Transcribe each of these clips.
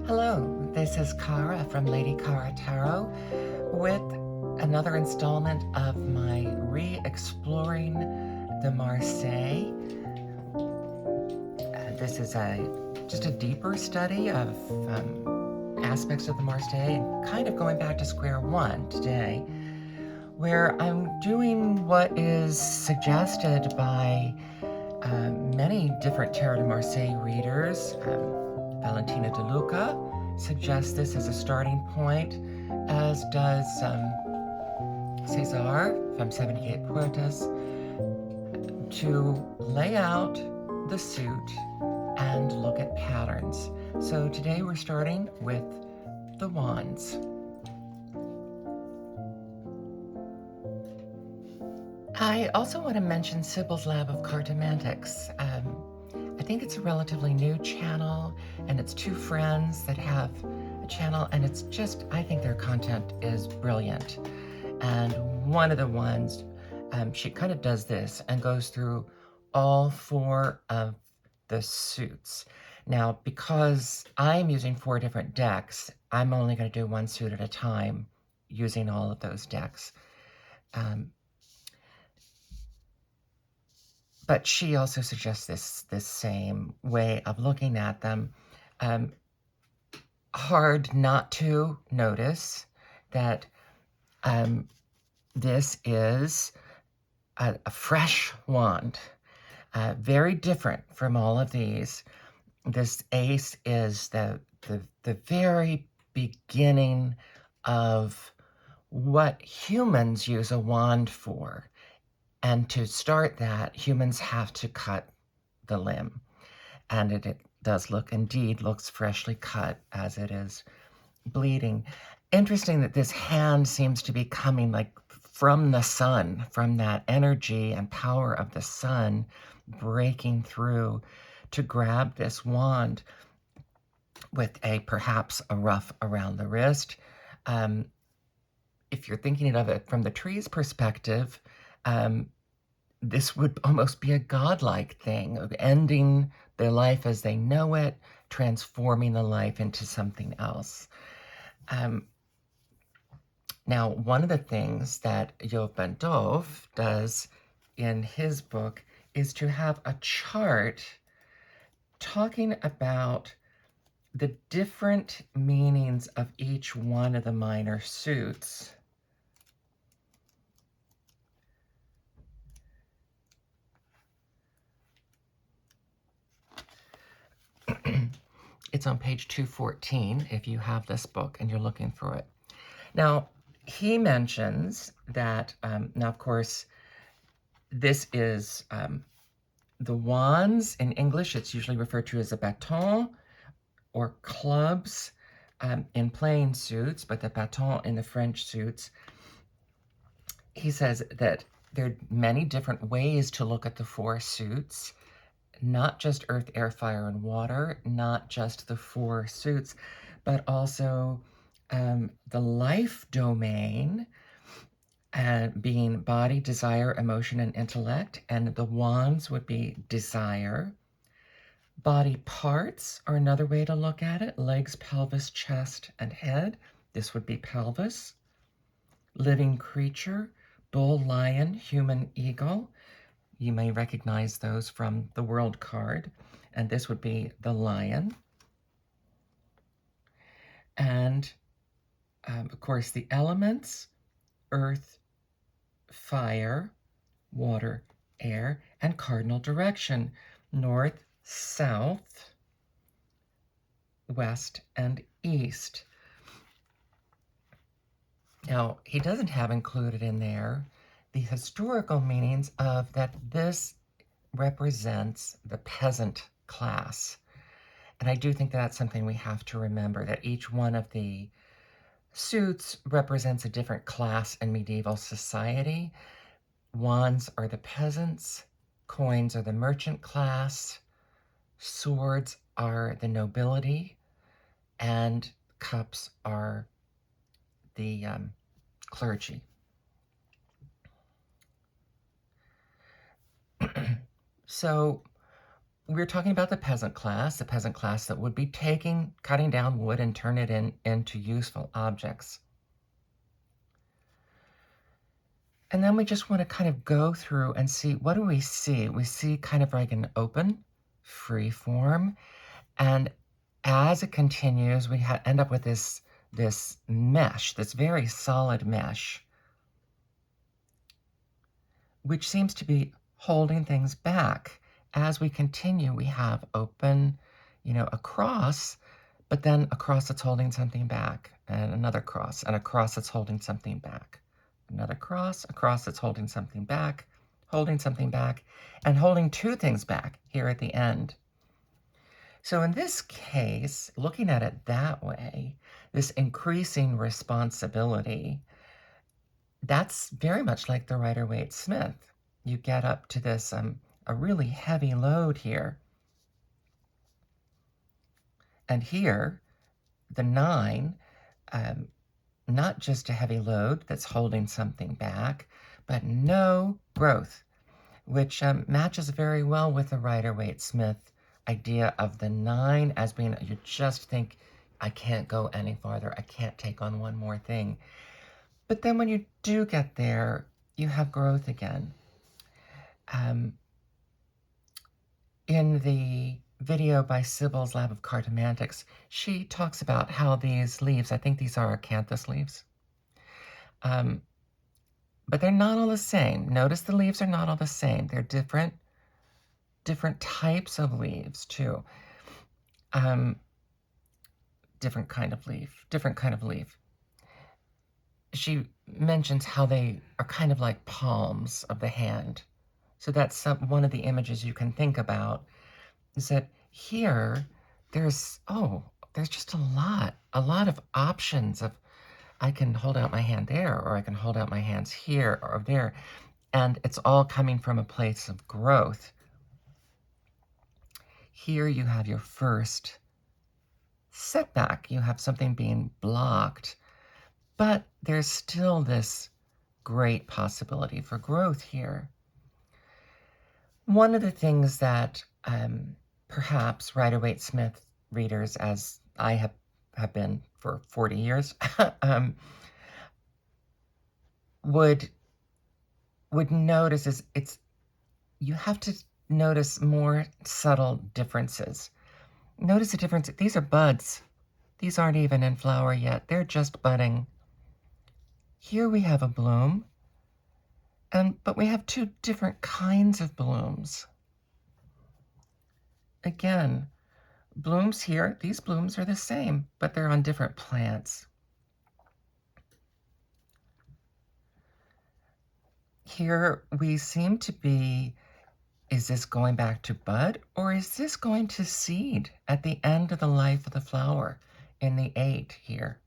Hello, this is Cara from Lady Cara Tarot with another installment of my re-exploring de Marseille. This is just a deeper study of aspects of the Marseille, kind of going back to square one today, where I'm doing what is suggested by many different Tarot de Marseille readers. Valentina De Luca suggests this as a starting point, as does Cesar from 78 Puertas, to lay out the suit and look at patterns. So today we're starting with the wands. I also want to mention Sybil's Lab of Cartomantics. I think it's a relatively new channel, and it's two friends that have a channel, and it's just, I think their content is brilliant. And one of the ones, she kind of does this and goes through all four of the suits. Now, because I'm using 4 different decks, I'm only going to do one suit at a time using all of those decks. But she also suggests this same way of looking at them. Hard not to notice that this is a fresh wand, very different from all of these. This ace is the very beginning of what humans use a wand for. And to start that, humans have to cut the limb. And it does looks freshly cut as it is bleeding. Interesting that this hand seems to be coming like from the sun, from that energy and power of the sun breaking through to grab this wand with perhaps a ruff around the wrist. If you're thinking of it from the tree's perspective, this would almost be a godlike thing of ending their life as they know it, transforming the life into something else. Now, one of the things that Conver Ben-Doav does in his book is to have a chart talking about the different meanings of each one of the minor suits. It's on page 214 if you have this book and you're looking for it. Now, he mentions that, now of course, this is the wands. In English, it's usually referred to as a bâton or clubs in plain suits, but the bâton in the French suits. He says that there are many different ways to look at the 4 suits. Not just earth, air, fire, and water, not just the 4 suits, but also the life domain, being body, desire, emotion, and intellect, and the wands would be desire. Body parts are another way to look at it: legs, pelvis, chest, and head. This would be pelvis. Living creature: bull, lion, human, eagle. You may recognize those from the World card, and this would be the lion. And, of course, the elements: earth, fire, water, air, and cardinal direction: north, south, west, and east. Now, he doesn't have included in there the historical meanings of that this represents the peasant class. And I do think that's something we have to remember, that each one of the suits represents a different class in medieval society. Wands are the peasants, coins are the merchant class, swords are the nobility, and cups are the clergy. So we're talking about the peasant class that would be cutting down wood and turn it into useful objects. And then we just want to kind of go through and see, what do we see? We see kind of like an open, free form. And as it continues, we end up with this mesh, this very solid mesh, which seems to be holding things back. As we continue, we have open, a cross, but then a cross that's holding something back, and another cross, and a cross that's holding something back. Another cross, a cross that's holding something back, and holding two things back here at the end. So in this case, looking at it that way, this increasing responsibility, that's very much like the Rider-Waite-Smith. You get up to this, a really heavy load here. And here, the 9, not just a heavy load that's holding something back, but no growth, which matches very well with the Rider-Waite-Smith idea of the 9 as being, you just think, I can't go any farther, I can't take on one more thing. But then when you do get there, you have growth again. In the video by Sybil's Lab of Cartomantics, she talks about how these leaves, I think these are acanthus leaves, but they're not all the same. Notice the leaves are not all the same. They're different types of leaves too. Different kind of leaf. She mentions how they are kind of like palms of the hand. So that's one of the images you can think about, is that here there's just a lot of options of, I can hold out my hand there, or I can hold out my hands here or there, and it's all coming from a place of growth. Here you have your first setback. You have something being blocked, but there's still this great possibility for growth here. One of the things that perhaps Rider-Waite-Smith readers, as I have been for 40 years, would notice is you have to notice more subtle differences. Notice the difference. These are buds. These aren't even in flower yet. They're just budding. Here we have a bloom, but we have two different kinds of blooms. Again, blooms here, these blooms are the same, but they're on different plants. Here we seem to be, is this going back to bud, or is this going to seed at the end of the life of the flower in the 8 here?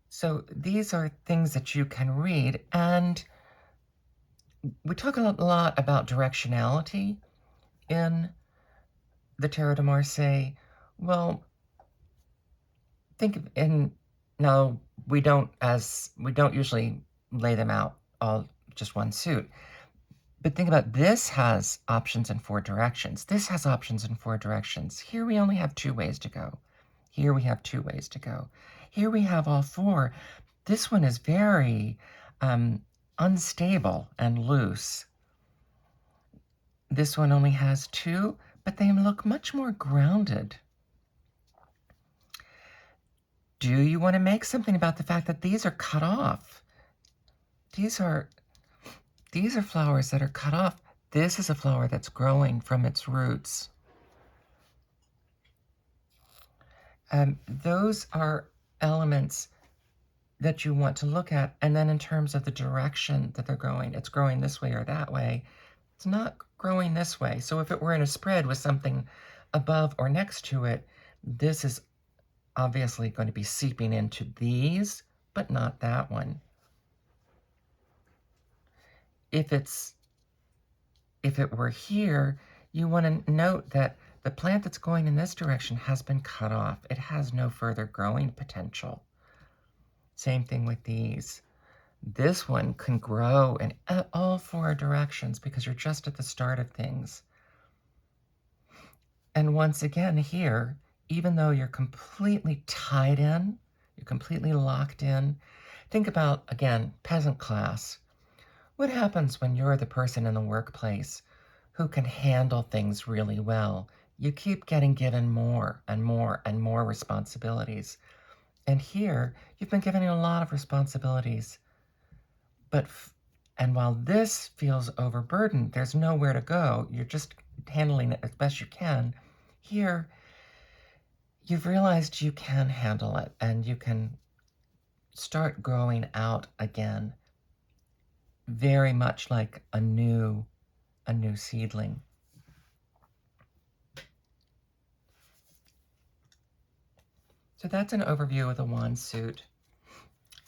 So these are things that you can read, and we talk a lot about directionality in the Tarot de Marseille. Well, now we don't usually lay them out all just one suit. But think about, this has options in 4 directions. This has options in 4 directions. Here we only have 2 ways to go. Here we have 2 ways to go. Here we have all 4. This one is very unstable and loose. This one only has 2, but they look much more grounded. Do you want to make something about the fact that these are cut off? These are flowers that are cut off. This is a flower that's growing from its roots. Those are elements that you want to look at. And then in terms of the direction that they're going, it's growing this way or that way. It's not growing this way. So if it were in a spread with something above or next to it, this is obviously going to be seeping into these, but not that one. If it were here, you want to note that the plant that's going in this direction has been cut off. It has no further growing potential. Same thing with these. This one can grow in all 4 directions because you're just at the start of things. And once again here, even though you're completely tied in, you're completely locked in, think about, again, peasant class. What happens when you're the person in the workplace who can handle things really well? You keep getting given more and more and more responsibilities. And here, you've been given a lot of responsibilities. And while this feels overburdened, there's nowhere to go. You're just handling it as best you can. Here, you've realized you can handle it and you can start growing out again, very much like a new seedling. So that's an overview of the wand suit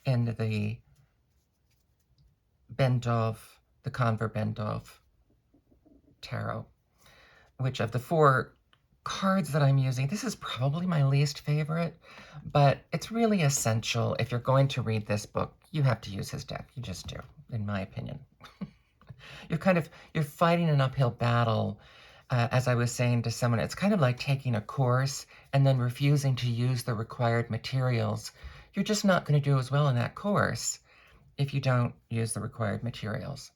and the Ben-Doav, the Conver Ben-Doav tarot, which of the 4 cards that I'm using, this is probably my least favorite, but it's really essential. If you're going to read this book, you have to use his deck. You just do, in my opinion. You're fighting an uphill battle. As I was saying to someone, it's kind of like taking a course and then refusing to use the required materials. You're just not going to do as well in that course if you don't use the required materials.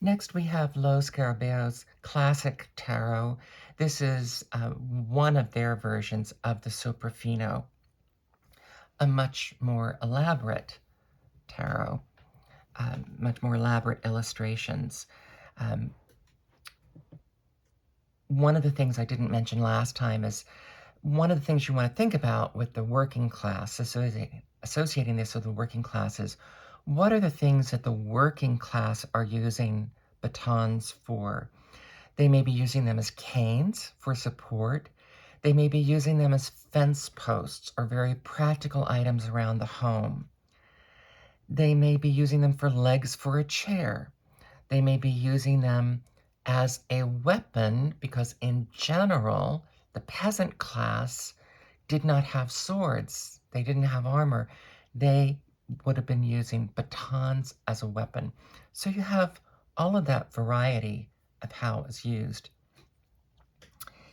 Next, we have Los Scarabæos Classic Tarot. This is one of their versions of the Soprafino, a much more elaborate tarot, much more elaborate illustrations. One of the things I didn't mention last time is one of the things you want to think about with the working class, associating this with the working classes, what are the things that the working class are using batons for? They may be using them as canes for support. They may be using them as fence posts or very practical items around the home. They may be using them for legs for a chair. They may be using them as a weapon because in general, the peasant class did not have swords. They didn't have armor. They would have been using batons as a weapon. So you have all of that variety of how it was used.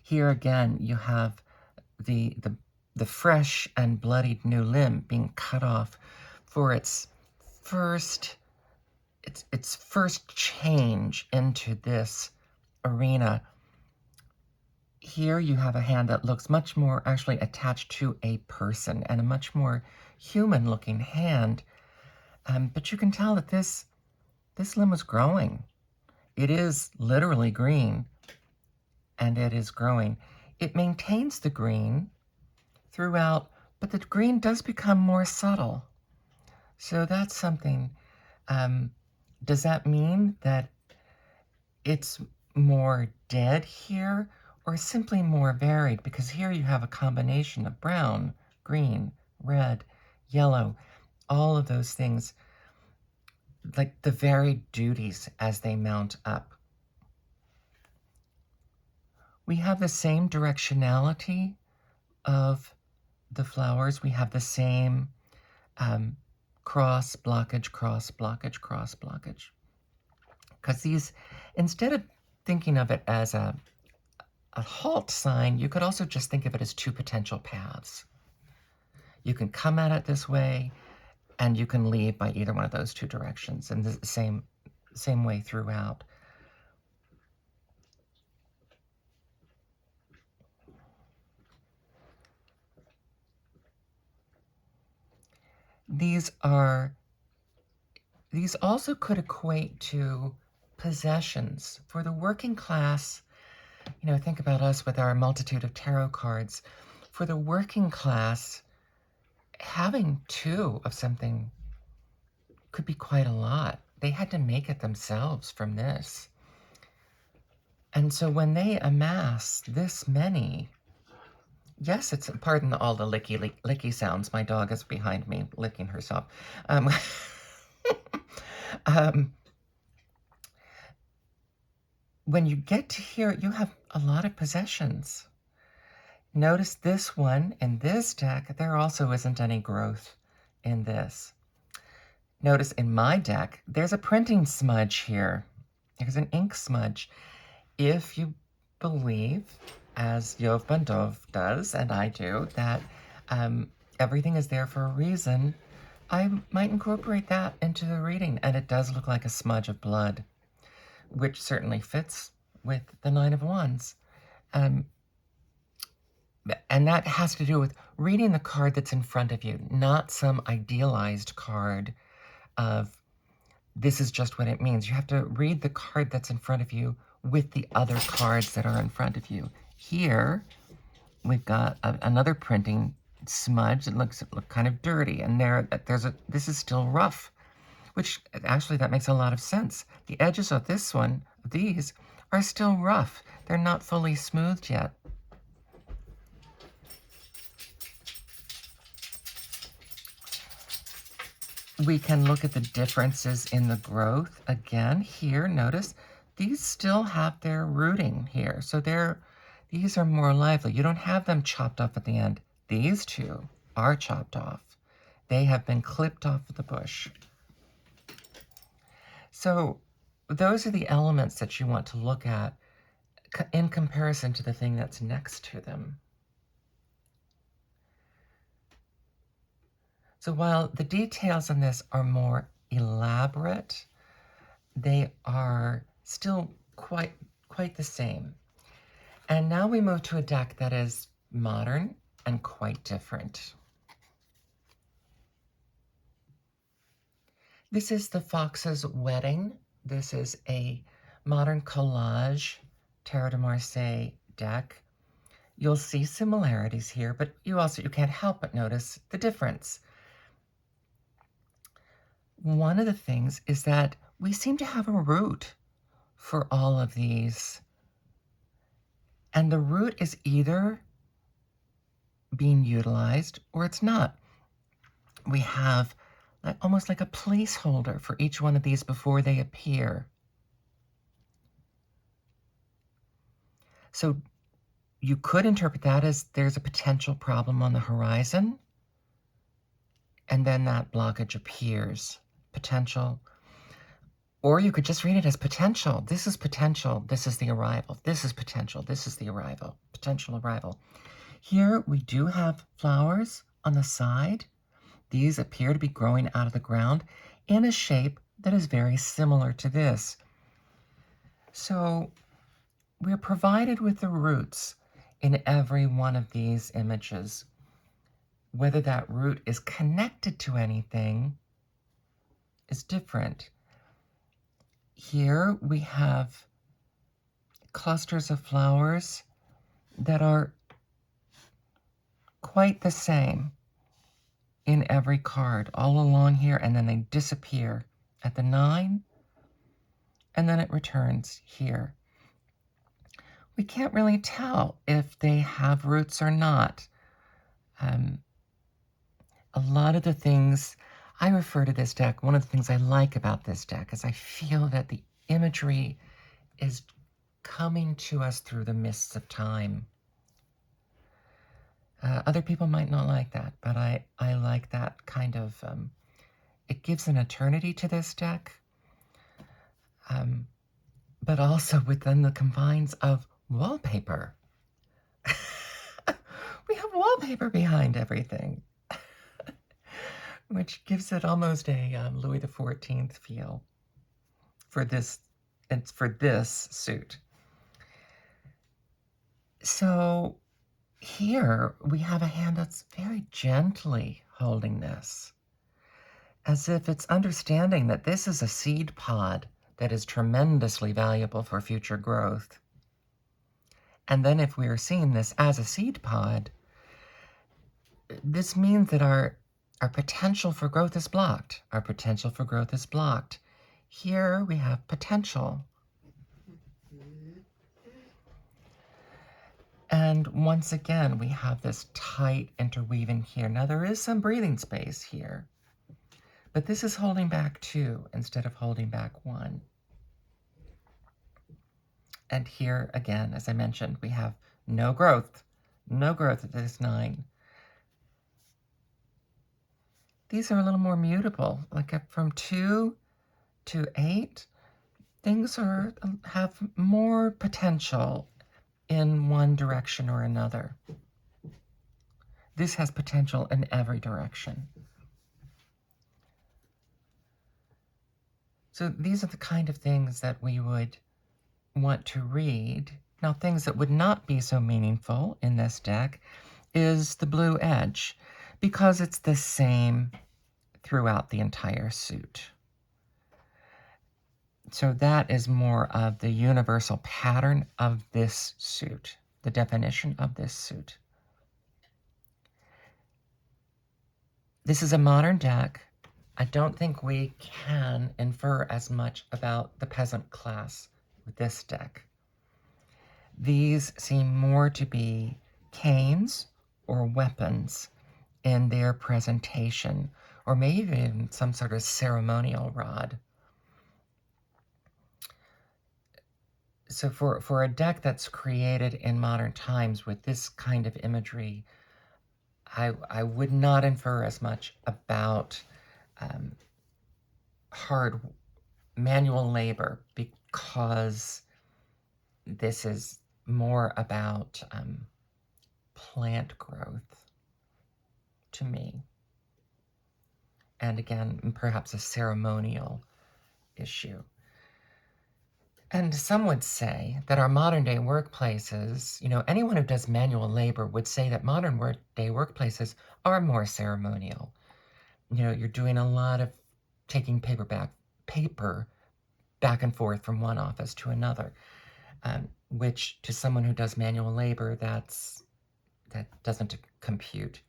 Here again, you have the fresh and bloodied new limb being cut off for its first change into this arena. Here you have a hand that looks much more actually attached to a person and a much more human-looking hand. But you can tell that this limb was growing. It is literally green, and it is growing. It maintains the green throughout, but the green does become more subtle. So that's something. Does that mean that it's more dead here or simply more varied? Because here you have a combination of brown, green, red, yellow, all of those things, like the varied duties as they mount up. We have the same directionality of the flowers. We have the same cross, blockage, cross, blockage, cross, blockage. Because these, instead of thinking of it as a halt sign, you could also just think of it as 2 potential paths. You can come at it this way, and you can leave by either one of those 2 directions, and the same way throughout. These also could equate to possessions. For the working class, think about us with our multitude of tarot cards. For the working class, having 2 of something could be quite a lot. They had to make it themselves from this. And so when they amass this many, yes, it's, pardon all the licky sounds. My dog is behind me licking herself. When you get to here, you have a lot of possessions. Notice this one in this deck, there also isn't any growth in this. Notice in my deck, there's a printing smudge here. Here's an ink smudge. If you believe, as Conver Ben-Doav does, and I do, that everything is there for a reason, I might incorporate that into the reading. And it does look like a smudge of blood, which certainly fits with the Nine of Wands. And that has to do with reading the card that's in front of you, not some idealized card of this is just what it means. You have to read the card that's in front of you with the other cards that are in front of you. Here, we've got another printing smudge. It looks kind of dirty, and this is still rough, which actually that makes a lot of sense. The edges of these are still rough. They're not fully smoothed yet. We can look at the differences in the growth. Again, here, notice, these still have their rooting here. So these are more lively. You don't have them chopped off at the end. These two are chopped off. They have been clipped off of the bush. So those are the elements that you want to look at in comparison to the thing that's next to them. So while the details on this are more elaborate, they are still quite the same. And now we move to a deck that is modern and quite different. This is the Fox's Wedding. This is a modern collage Tarot de Marseille deck. You'll see similarities here, but you can't help but notice the difference. One of the things is that we seem to have a root for all of these. And the root is either being utilized or it's not. We have almost like a placeholder for each one of these before they appear. So you could interpret that as there's a potential problem on the horizon, and then that blockage appears. Potential. Or you could just read it as potential. This is potential. This is the arrival. This is potential. This is the arrival. Potential arrival. Here we do have flowers on the side. These appear to be growing out of the ground in a shape that is very similar to this. So we're provided with the roots in every one of these images. Whether that root is connected to anything is different. Here we have clusters of flowers that are quite the same in every card, all along here, and then they disappear at the 9, and then it returns here. We can't really tell if they have roots or not. A lot of the things I refer to this deck, one of the things I like about this deck is I feel that the imagery is coming to us through the mists of time. Other people might not like that, but I like that kind of, it gives an eternity to this deck, but also within the confines of wallpaper. We have wallpaper behind everything, which gives it almost a Louis XIV feel for this suit. So here we have a hand that's very gently holding this, as if it's understanding that this is a seed pod that is tremendously valuable for future growth. And then if we are seeing this as a seed pod, this means that our potential for growth is blocked. Our potential for growth is blocked. Here we have potential. And once again, we have this tight interweaving here. Now there is some breathing space here, but this is holding back 2 instead of holding back 1. And here again, as I mentioned, we have no growth at this 9. These are a little more mutable, like from 2 to 8. things have more potential in one direction or another. This has potential in every direction. So these are the kind of things that we would want to read. Now, things that would not be so meaningful in this deck is the blue edge, because it's the same throughout the entire suit. So that is more of the universal pattern of this suit, the definition of this suit. This is a modern deck. I don't think we can infer as much about the peasant class with this deck. These seem more to be canes or weapons in their presentation, or maybe even some sort of ceremonial rod. So for a deck that's created in modern times with this kind of imagery, I would not infer as much about hard manual labor, because this is more about plant growth to me. And again, perhaps a ceremonial issue. And some would say that our modern day workplaces, anyone who does manual labor would say that modern day workplaces are more ceremonial. You're doing a lot of taking paper back and forth from one office to another, which to someone who does manual labor, that doesn't compute.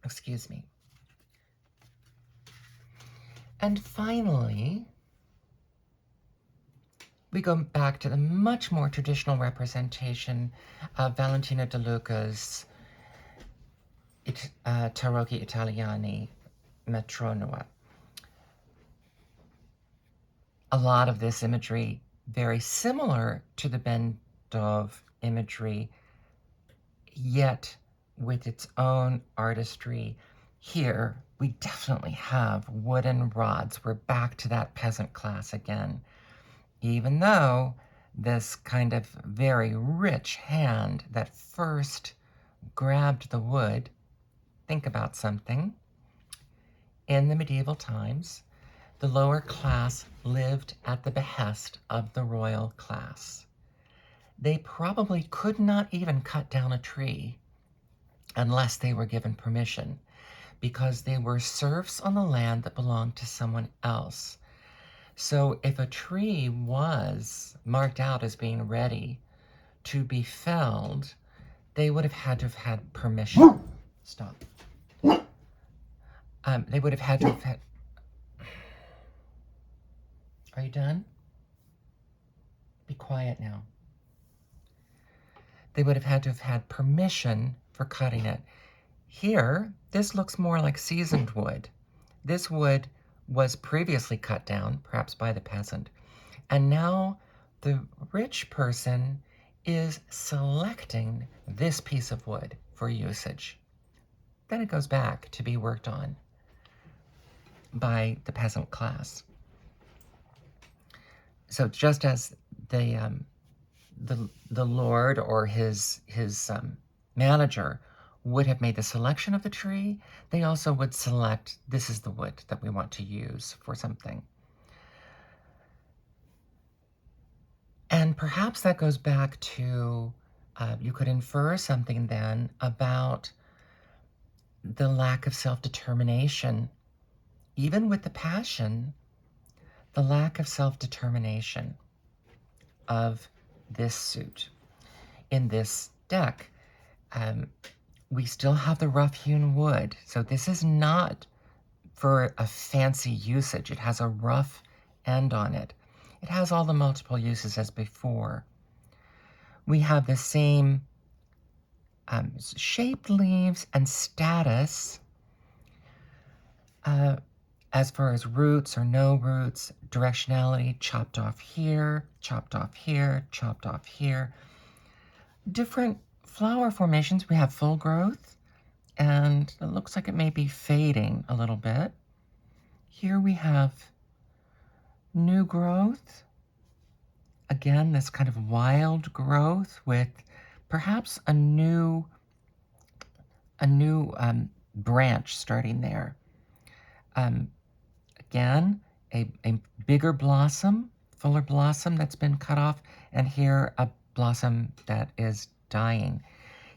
Excuse me. And finally, we go back to the much more traditional representation of Valentina De Luca's Tarocchi Italiani, Matronua. A lot of this imagery very similar to the Ben-Doav imagery, yet with its own artistry. Here, we definitely have wooden rods. We're back to that peasant class again. Even though this kind of very rich hand that first grabbed the wood, think about something. In the medieval times, the lower class lived at the behest of the royal class. They probably could not even cut down a tree unless they were given permission, because they were serfs on the land that belonged to someone else. So if a tree was marked out as being ready to be felled, they would have had permission. Stop. They would have had. Are you done? Be quiet now. They would have had permission for cutting it. Here, this looks more like seasoned wood. This wood was previously cut down, perhaps by the peasant, and now the rich person is selecting this piece of wood for usage. Then it goes back to be worked on by the peasant class. So just as the lord or his manager would have made the selection of the tree, they also would select, this is the wood that we want to use for something. And perhaps that goes back to, you could infer something then about the lack of self-determination. Even with the passion, the lack of self-determination of this suit. In this deck, we still have the rough-hewn wood. So this is not for a fancy usage. It has a rough end on it. It has all the multiple uses as before. We have the same shaped leaves and status as far as roots or no roots, directionality, chopped off here, chopped off here, chopped off here. Different flower formations. We have full growth, and it looks like it may be fading a little bit. Here we have New growth. Again, this kind of wild growth with perhaps a new branch starting there. Again, a bigger blossom, fuller blossom that's been cut off, and here a blossom that is dying.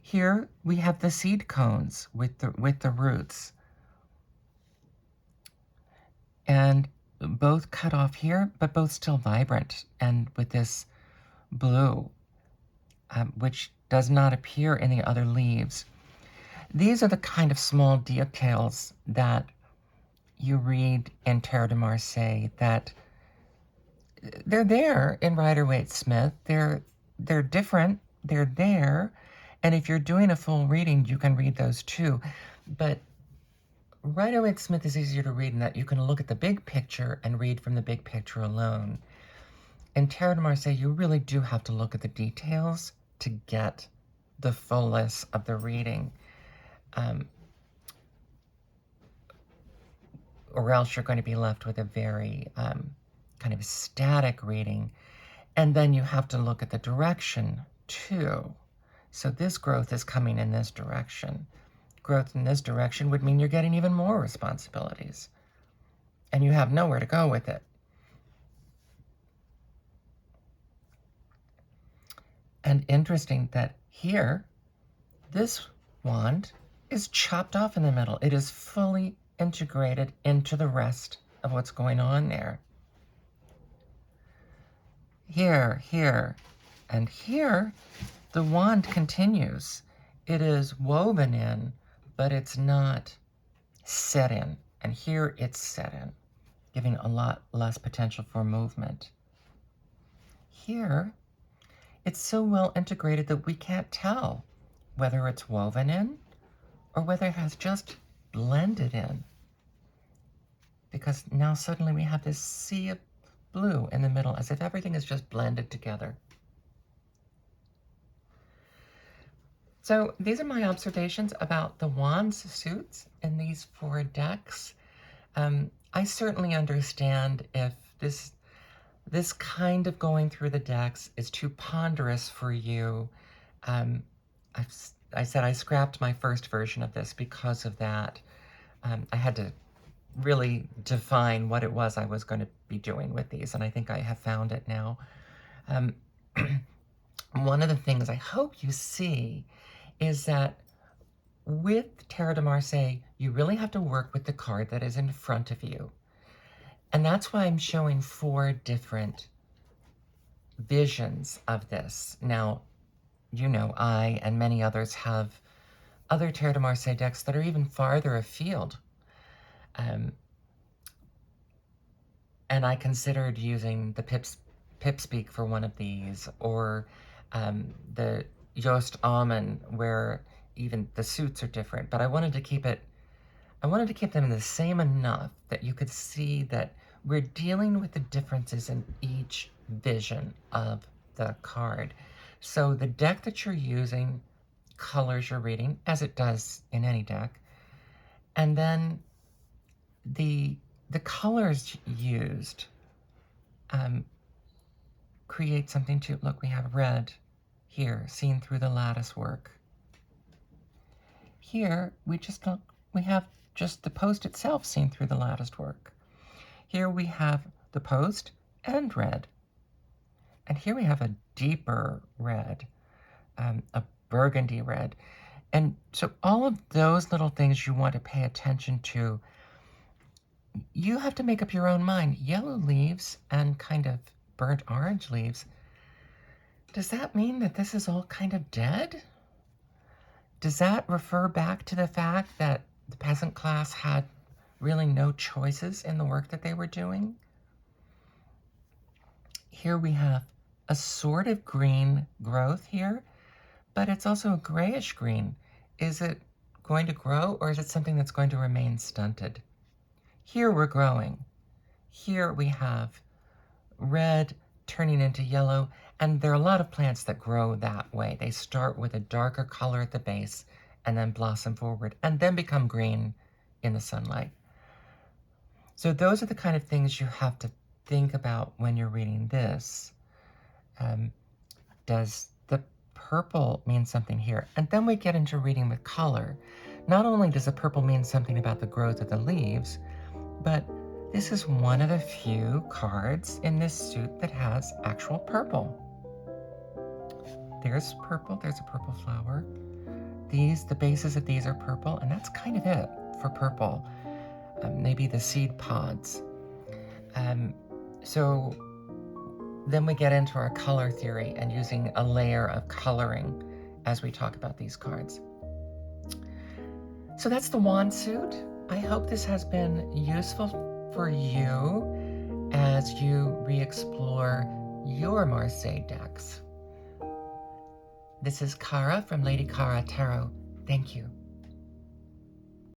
Here we have the seed cones with the roots, and both cut off here, but both still vibrant and with this blue, which does not appear in the other leaves. These are the kind of small details that you read in Tarot de Marseille that they're there in Rider-Waite-Smith. They're different. They're there. And if you're doing a full reading, you can read those too. But Rider-Waite-Smith is easier to read in that you can look at the big picture and read from the big picture alone. In Tarot de Marseille, you really do have to look at the details to get the fullness of the reading. Or else you're going to be left with a very kind of static reading. And then you have to look at the direction too. So this growth is coming in this direction. Growth in this direction would mean you're getting even more responsibilities. And you have nowhere to go with it. And interesting that here, this wand is chopped off in the middle. It is fully integrated into the rest of what's going on there. Here, and here, the wand continues. It is woven in, but it's not set in. And here it's set in, giving a lot less potential for movement. Here, it's so well integrated that we can't tell whether it's woven in or whether it has just blended in. Because now suddenly we have this sea of blue in the middle, as if everything is just blended together. So these are my observations about the wands suits in these 4 decks. I certainly understand if this kind of going through the decks is too ponderous for you. I said I scrapped my first version of this because of that. I had to really define what it was I was going to be doing with these, and I think I have found it now. One of the things I hope you see is that with Tarot de Marseille, you really have to work with the card that is in front of you. And that's why I'm showing 4 different visions of this. Now, you know, I and many others have other Tarot de Marseille decks that are even farther afield. And I considered using the Pipspeak for one of these, or the Joost Almen, where even the suits are different. But I wanted to keep them the same enough that you could see that we're dealing with the differences in each vision of the card. So the deck that you're using colors your reading, as it does in any deck. And then the colors used create something too. Look, we have red here, seen through the lattice work. Here, we have just the post itself seen through the latticed work. Here we have the post and red. And here we have a deeper red, a burgundy red. And so all of those little things you want to pay attention to, you have to make up your own mind. Yellow leaves and kind of burnt orange leaves, does that mean that this is all kind of dead? Does that refer back to the fact that the peasant class had really no choices in the work that they were doing? Here we have a sort of green growth here, but it's also a grayish green. Is it going to grow, or is it something that's going to remain stunted? Here we're growing. Here we have red turning into yellow, and there are a lot of plants that grow that way. They start with a darker color at the base and then blossom forward and then become green in the sunlight. So those are the kind of things you have to think about when you're reading this. Does the purple mean something here? And then we get into reading with color. Not only does the purple mean something about the growth of the leaves, but this is one of the few cards in this suit that has actual purple. There's purple, there's a purple flower. The bases of these are purple, and that's kind of it for purple. Maybe the seed pods. So then we get into our color theory and using a layer of coloring as we talk about these cards. So that's the wand suit. I hope this has been useful for you as you re-explore your Marseille decks. This is Cara from Lady Cara Tarot. Thank you.